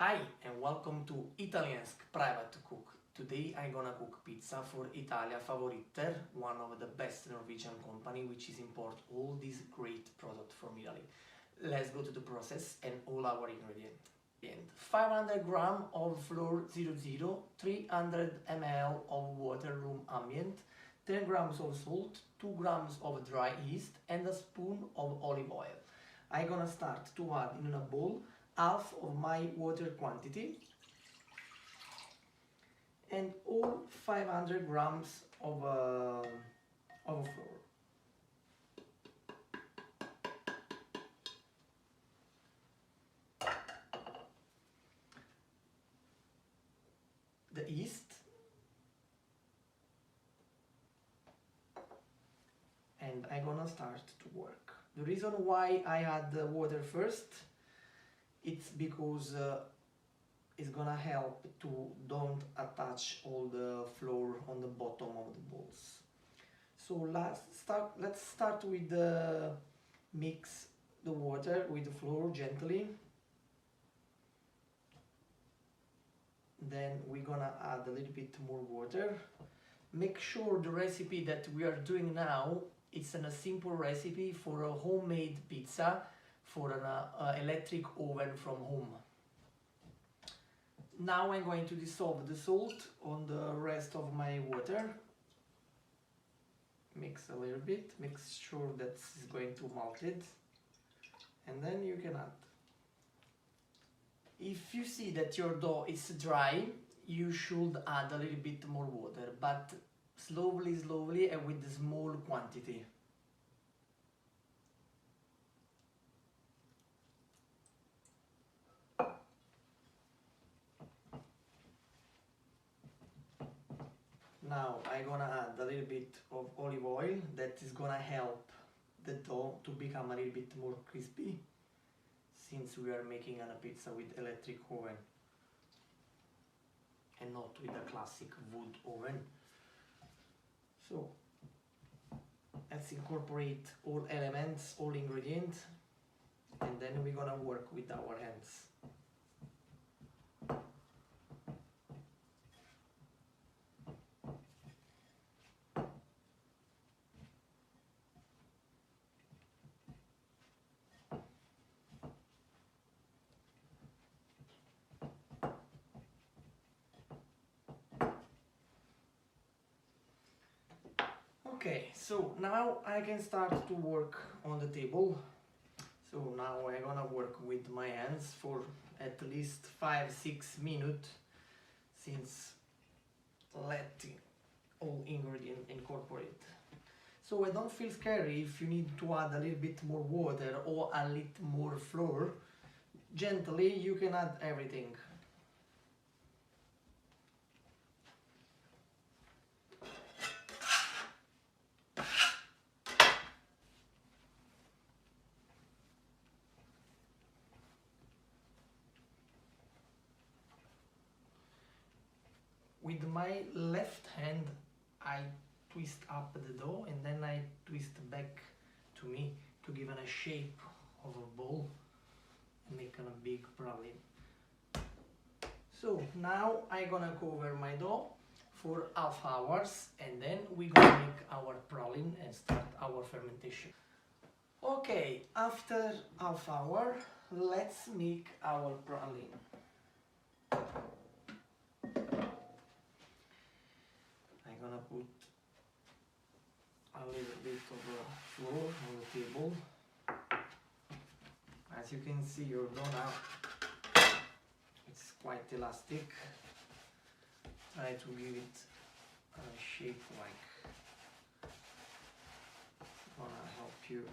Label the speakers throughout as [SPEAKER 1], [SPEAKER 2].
[SPEAKER 1] Hi and welcome to Italiensk private cook. Today I'm gonna cook pizza for Italiafavoritter, one of the best Norwegian company which is import all these great products from Italy. Let's go to the process and all our ingredients. 500 grams of flour 00, 300 ml of water room ambient, 10 grams of salt, 2 grams of dry yeast and a spoon of olive oil. I'm gonna start to add in a bowl half of my water quantity and all 500 grams of flour. The yeast and I'm gonna start to work. The reason why I add the water first, it's because it's gonna help to don't attach all the flour on the bottom of the bowls. So let's start with the mix the water with the flour gently. Then we're gonna add a little bit more water. Make sure the recipe that we are doing now, it's a simple recipe for a homemade pizza for an electric oven from home. Now I'm going to dissolve the salt on the rest of my water. Mix a little bit, make sure that it's going to melt it, and then you can add. If you see that your dough is dry, you should add a little bit more water, but slowly and with a small quantity. Now I'm gonna add a little bit of olive oil that is gonna help the dough to become a little bit more crispy, since we are making a pizza with electric oven and not with a classic wood oven. So let's incorporate all elements, all ingredients, and then we're gonna work with our hands. Okay, so now I can start to work on the table. So now I'm gonna work with my hands for at least 5-6 minutes, since letting all ingredients incorporate. So I don't feel scary if you need to add a little bit more water or a little more flour. Gently you can add everything. With my left hand I twist up the dough and then I twist back to me to give it a shape of a ball and make a big praline. So now I'm gonna cover my dough for half hours and then we're gonna make our praline and start our fermentation. Okay, after half hour, let's make our praline. I'm gonna put a little bit of flour on the table. As you can see, your dough now, it's quite elastic. Try to give it a shape like, gonna help you.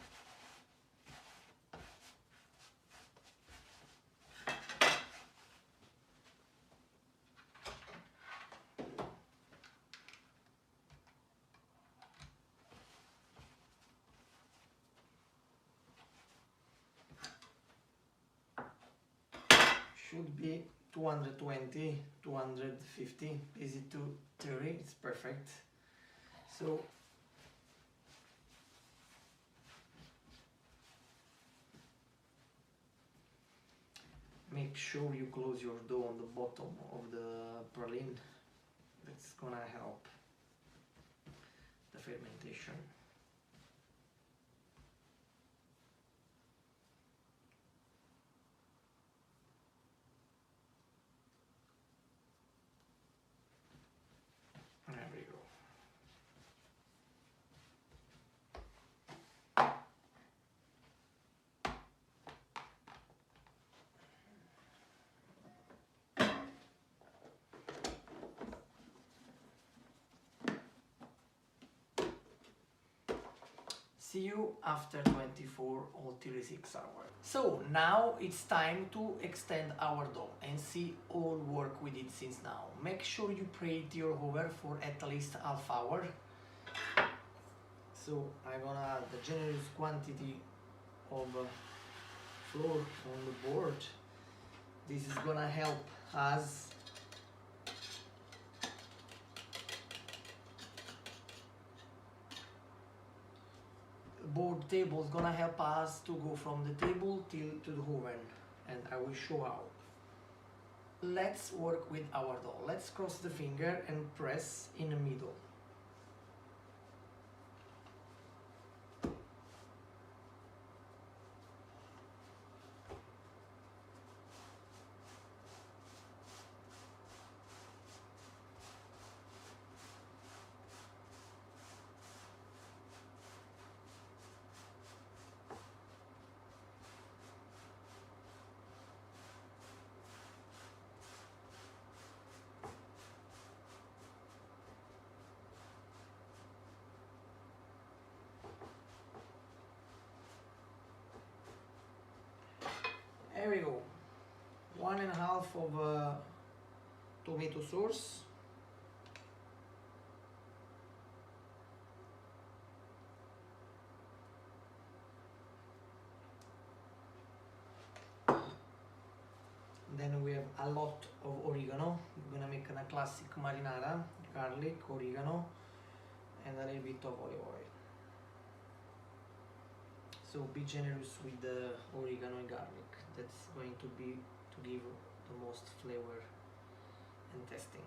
[SPEAKER 1] Should be 220, 250, easy to 30, it's perfect. So Make sure you close your dough on the bottom of the praline. That's gonna help the fermentation. There we go. See you after 24 or 36 hours. So now it's time to extend our dough and see all work we did since now. Make sure you preheat your oven for at least half hour. So I'm gonna add the generous quantity of flour on the board. This is gonna help us board table is gonna help us to go from the table till to the oven, and I will show how. Let's work with our dough. Let's cross the finger and press in the middle. There we go. 1.5 of tomato sauce. Then we have a lot of oregano. We're gonna make a classic marinara, garlic, oregano, and a little bit of olive oil. So be generous with the oregano and garlic. That's going to give the most flavor and tasting.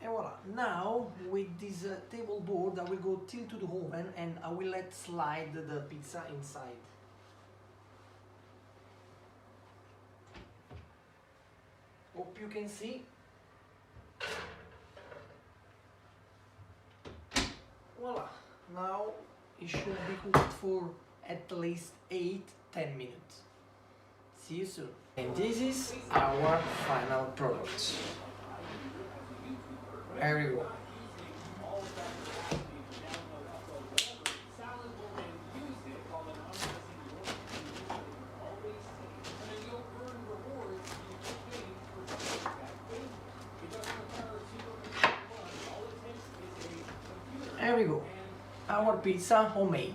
[SPEAKER 1] And voila! Now with this table board, I will go till to the oven and I will let slide the pizza inside. Hope you can see. Voila! Now it should be cooked for at least 8-10 minutes. See you soon. And this is our final product. There we go. There we go, our pizza homemade.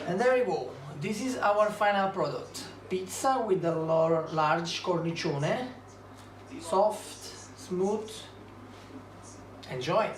[SPEAKER 1] And there we go, this is our final product. Pizza with a large cornicione, soft, smooth. Enjoy!